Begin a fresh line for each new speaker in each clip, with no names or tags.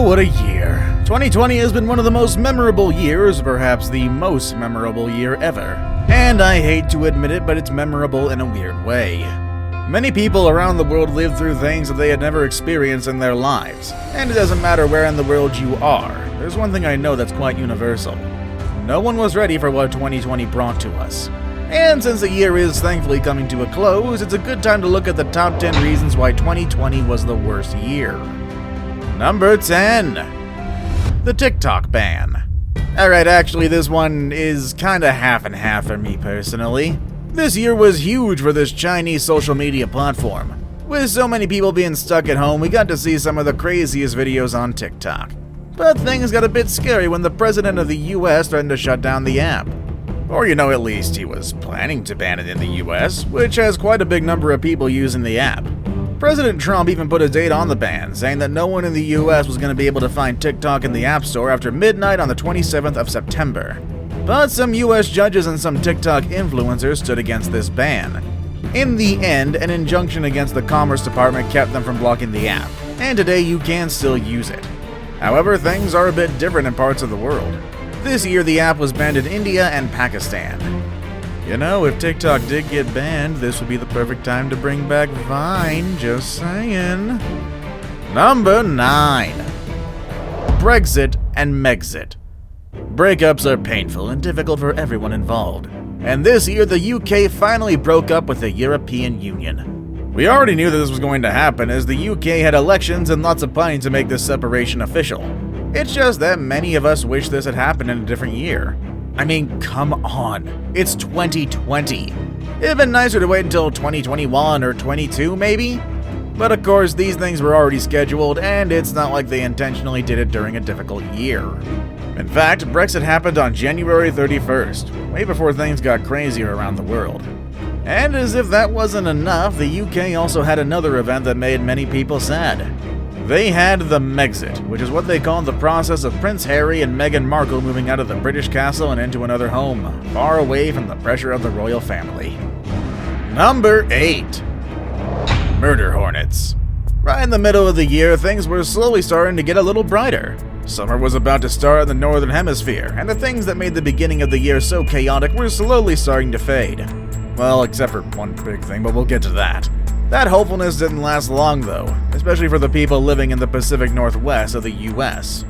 Oh, what a year. 2020 has been one of the most memorable years, perhaps the most memorable year ever. And I hate to admit it, but it's memorable in a weird way. Many people around the world live through things that they had never experienced in their lives. And it doesn't matter where in the world you are, there's one thing I know that's quite universal. No one was ready for what 2020 brought to us. And since the year is thankfully coming to a close, it's a good time to look at the top 10 reasons why 2020 was the worst year. Number 10. The TikTok ban. Alright, actually this one is kinda half and half for me personally. This year was huge for this Chinese social media platform. With so many people being stuck at home, we got to see some of the craziest videos on TikTok. But things got a bit scary when the president of the US threatened to shut down the app. Or at least he was planning to ban it in the US, which has quite a big number of people using the app. President Trump even put a date on the ban, saying that no one in the US was going to be able to find TikTok in the App Store after midnight on the 27th of September. But some US judges and some TikTok influencers stood against this ban. In the end, an injunction against the Commerce Department kept them from blocking the app, and today you can still use it. However, things are a bit different in parts of the world. This year, the app was banned in India and Pakistan. If TikTok did get banned, this would be the perfect time to bring back Vine, just saying. Number 9. Brexit and Megxit. Breakups are painful and difficult for everyone involved. And this year, the UK finally broke up with the European Union. We already knew that this was going to happen, as the UK had elections and lots of planning to make this separation official. It's just that many of us wish this had happened in a different year. I mean, come on. It's 2020. It'd been nicer to wait until 2021 or 22, maybe? But of course, these things were already scheduled, and it's not like they intentionally did it during a difficult year. In fact, Brexit happened on January 31st, way before things got crazier around the world. And as if that wasn't enough, the UK also had another event that made many people sad. They had the Megxit, which is what they call the process of Prince Harry and Meghan Markle moving out of the British castle and into another home, far away from the pressure of the royal family. Number 8. Murder hornets. Right in the middle of the year, things were slowly starting to get a little brighter. Summer was about to start in the northern hemisphere, and the things that made the beginning of the year so chaotic were slowly starting to fade. Well, except for one big thing, but we'll get to that. That hopefulness didn't last long though, especially for the people living in the Pacific Northwest of the US.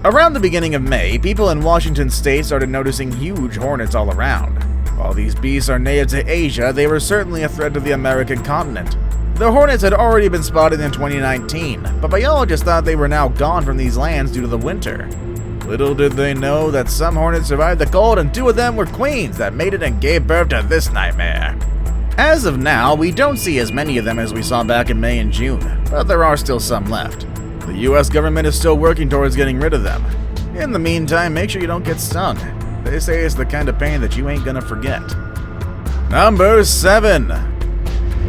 Around the beginning of May, people in Washington state started noticing huge hornets all around. While these beasts are native to Asia, they were certainly a threat to the American continent. The hornets had already been spotted in 2019, but biologists thought they were now gone from these lands due to the winter. Little did they know that some hornets survived the cold and 2 of them were queens that mated and gave birth to this nightmare. As of now, we don't see as many of them as we saw back in May and June, but there are still some left. The US government is still working towards getting rid of them. In the meantime, make sure you don't get stung. They say it's the kind of pain that you ain't gonna forget. Number 7.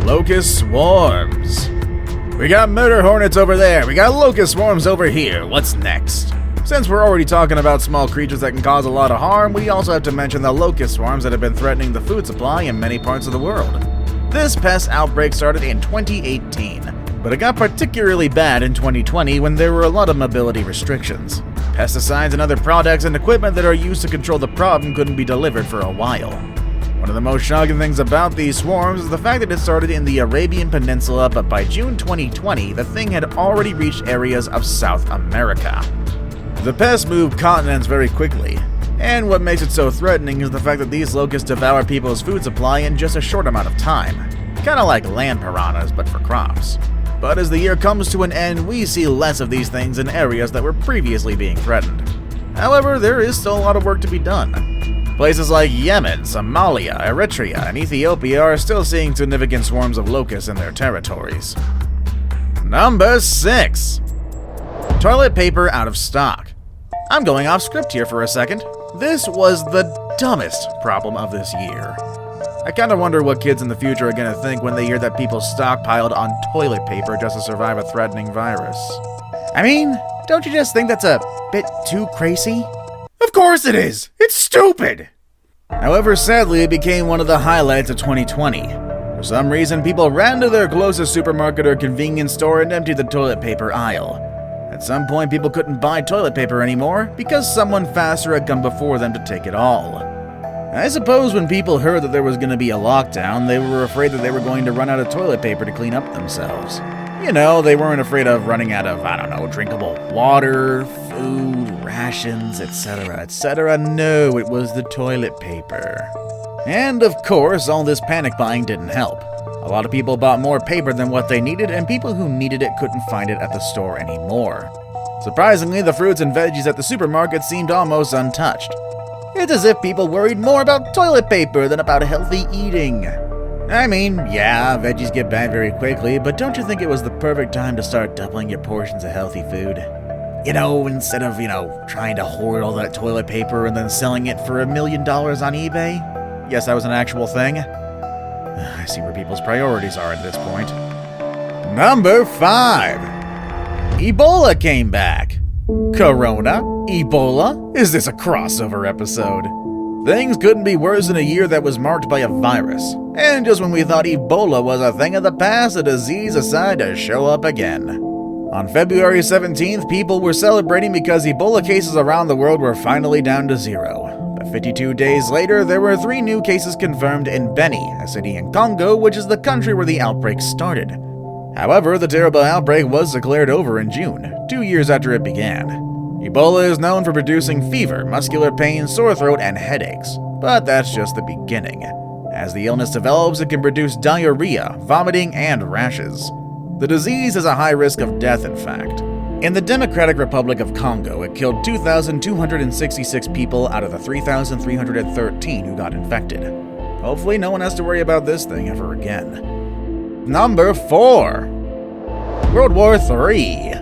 Locust swarms. We got murder hornets over there, we got locust swarms over here, what's next? Since we're already talking about small creatures that can cause a lot of harm, we also have to mention the locust swarms that have been threatening the food supply in many parts of the world. This pest outbreak started in 2018, but it got particularly bad in 2020 when there were a lot of mobility restrictions. Pesticides and other products and equipment that are used to control the problem couldn't be delivered for a while. One of the most shocking things about these swarms is the fact that it started in the Arabian Peninsula, but by June 2020, the thing had already reached areas of South America. The pests move continents very quickly, and what makes it so threatening is the fact that these locusts devour people's food supply in just a short amount of time. Kinda like land piranhas, but for crops. But as the year comes to an end, we see less of these things in areas that were previously being threatened. However, there is still a lot of work to be done. Places like Yemen, Somalia, Eritrea, and Ethiopia are still seeing significant swarms of locusts in their territories. Number 6. Toilet paper out of stock. I'm going off script here for a second. This was the dumbest problem of this year. I kinda wonder what kids in the future are gonna think when they hear that people stockpiled on toilet paper just to survive a threatening virus. I mean, don't you just think that's a bit too crazy? Of course it is! It's stupid! However, sadly, it became one of the highlights of 2020. For some reason, people ran to their closest supermarket or convenience store and emptied the toilet paper aisle. At some point, people couldn't buy toilet paper anymore because someone faster had come before them to take it all. I suppose when people heard that there was going to be a lockdown, they were afraid that they were going to run out of toilet paper to clean up themselves. You know, they weren't afraid of running out of, drinkable water, food, rations, etc., etc. No, it was the toilet paper. And of course, all this panic buying didn't help. A lot of people bought more paper than what they needed, and people who needed it couldn't find it at the store anymore. Surprisingly, the fruits and veggies at the supermarket seemed almost untouched. It's as if people worried more about toilet paper than about healthy eating. I mean, yeah, veggies get bad very quickly, but don't you think it was the perfect time to start doubling your portions of healthy food? You know, instead of, trying to hoard all that toilet paper and then selling it for $1 million on eBay? Yes, that was an actual thing. I see where people's priorities are at this point. Number 5. Ebola came back. Corona? Ebola? Is this a crossover episode? Things couldn't be worse than a year that was marked by a virus. And just when we thought Ebola was a thing of the past, the disease decided to show up again. On February 17th, people were celebrating because Ebola cases around the world were finally down to 0. But 52 days later, there were 3 new cases confirmed in Beni, a city in Congo, which is the country where the outbreak started. However, the terrible outbreak was declared over in June, 2 years after it began. Ebola is known for producing fever, muscular pain, sore throat, and headaches. But that's just the beginning. As the illness develops, it can produce diarrhea, vomiting, and rashes. The disease has a high risk of death, in fact. In the Democratic Republic of Congo, it killed 2,266 people out of the 3,313 who got infected. Hopefully no one has to worry about this thing ever again. Number 4. World War III.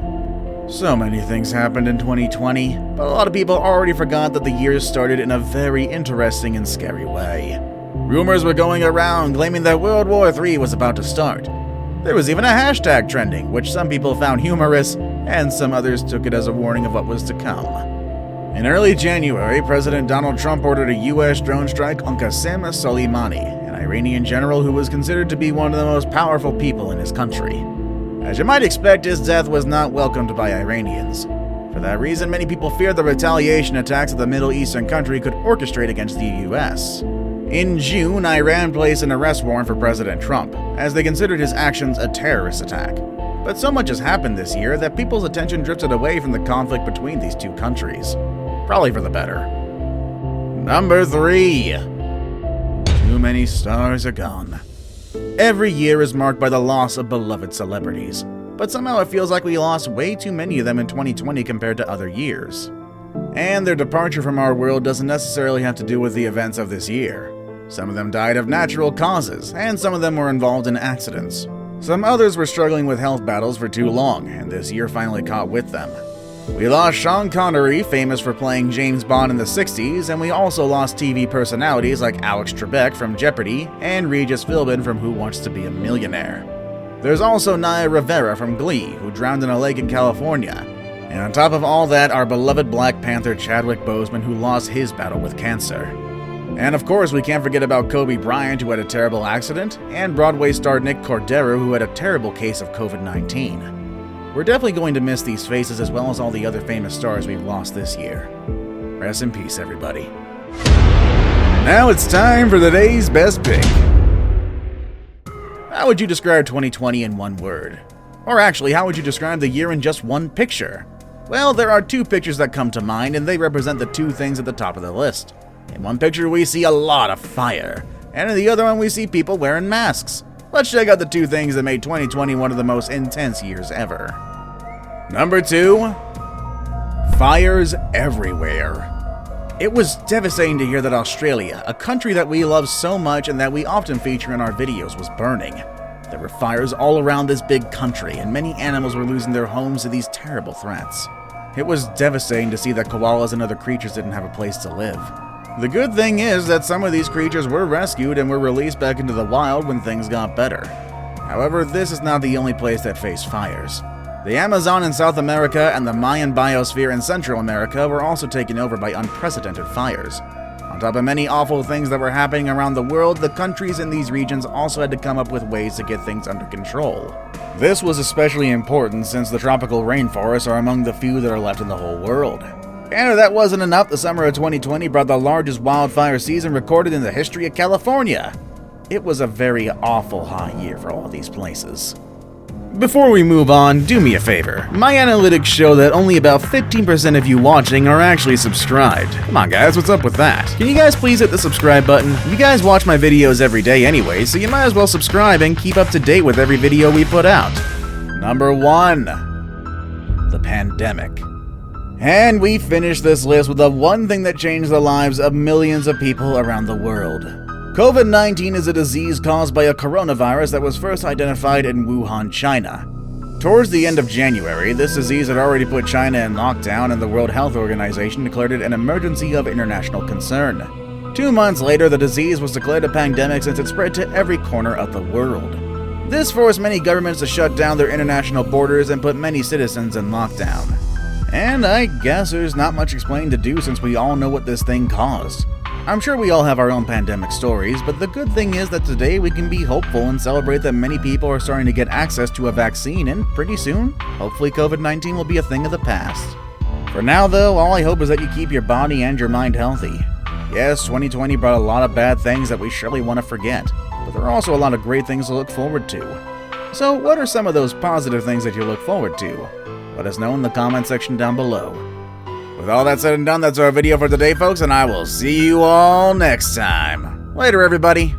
So many things happened in 2020, but a lot of people already forgot that the year started in a very interesting and scary way. Rumors were going around claiming that World War III was about to start. There was even a hashtag trending, which some people found humorous, and some others took it as a warning of what was to come. In early January, President Donald Trump ordered a U.S. drone strike on Qasem Soleimani, an Iranian general who was considered to be one of the most powerful people in his country. As you might expect, his death was not welcomed by Iranians. For that reason, many people feared the retaliation attacks that the Middle Eastern country could orchestrate against the U.S. In June, Iran placed an arrest warrant for President Trump, as they considered his actions a terrorist attack. But so much has happened this year that people's attention drifted away from the conflict between these two countries. Probably for the better. Number 3. Too many stars are gone. Every year is marked by the loss of beloved celebrities, but somehow it feels like we lost way too many of them in 2020 compared to other years. And their departure from our world doesn't necessarily have to do with the events of this year. Some of them died of natural causes, and some of them were involved in accidents. Some others were struggling with health battles for too long, and this year finally caught with them. We lost Sean Connery, famous for playing James Bond in the 60s, and we also lost TV personalities like Alex Trebek from Jeopardy and Regis Philbin from Who Wants to Be a Millionaire. There's also Naya Rivera from Glee, who drowned in a lake in California. And on top of all that, our beloved Black Panther Chadwick Boseman, who lost his battle with cancer. And of course, we can't forget about Kobe Bryant, who had a terrible accident, and Broadway star Nick Cordero, who had a terrible case of COVID-19. We're definitely going to miss these faces as well as all the other famous stars we've lost this year. Rest in peace, everybody. Now it's time for the day's best pick. How would you describe 2020 in one word? Or actually, how would you describe the year in just one picture? Well, there are 2 pictures that come to mind, and they represent the 2 things at the top of the list. In one picture, we see a lot of fire, and in the other one, we see people wearing masks. Let's check out the 2 things that made 2020 one of the most intense years ever. Number 2. Fires everywhere. It was devastating to hear that Australia, a country that we love so much and that we often feature in our videos, was burning. There were fires all around this big country, and many animals were losing their homes to these terrible threats. It was devastating to see that koalas and other creatures didn't have a place to live. The good thing is that some of these creatures were rescued and were released back into the wild when things got better. However, this is not the only place that faced fires. The Amazon in South America and the Mayan biosphere in Central America were also taken over by unprecedented fires. On On top of many awful things that were happening around the world, the countries in these regions also had to come up with ways to get things under control. This was especially important since the tropical rainforests are among the few that are left in the whole world. And if that wasn't enough, the summer of 2020 brought the largest wildfire season recorded in the history of California. It was a very awful hot year for all of these places. Before we move on, do me a favor. My analytics show that only about 15% of you watching are actually subscribed. Come on guys, what's up with that? Can you guys please hit the subscribe button? You guys watch my videos every day anyway, so you might as well subscribe and keep up to date with every video we put out. Number 1. The pandemic. And we finish this list with the one thing that changed the lives of millions of people around the world. COVID-19 is a disease caused by a coronavirus that was first identified in Wuhan, China. Towards the end of January, this disease had already put China in lockdown, and the World Health Organization declared it an emergency of international concern. 2 months later, the disease was declared a pandemic since it spread to every corner of the world. This forced many governments to shut down their international borders and put many citizens in lockdown. And I guess there's not much explaining to do since we all know what this thing caused. I'm sure we all have our own pandemic stories, but the good thing is that today we can be hopeful and celebrate that many people are starting to get access to a vaccine, and pretty soon, hopefully COVID-19 will be a thing of the past. For now though, all I hope is that you keep your body and your mind healthy. Yes, 2020 brought a lot of bad things that we surely want to forget, but there are also a lot of great things to look forward to. So what are some of those positive things that you look forward to? Let us know in the comment section down below. With all that said and done, that's our video for today, folks, and I will see you all next time. Later, everybody.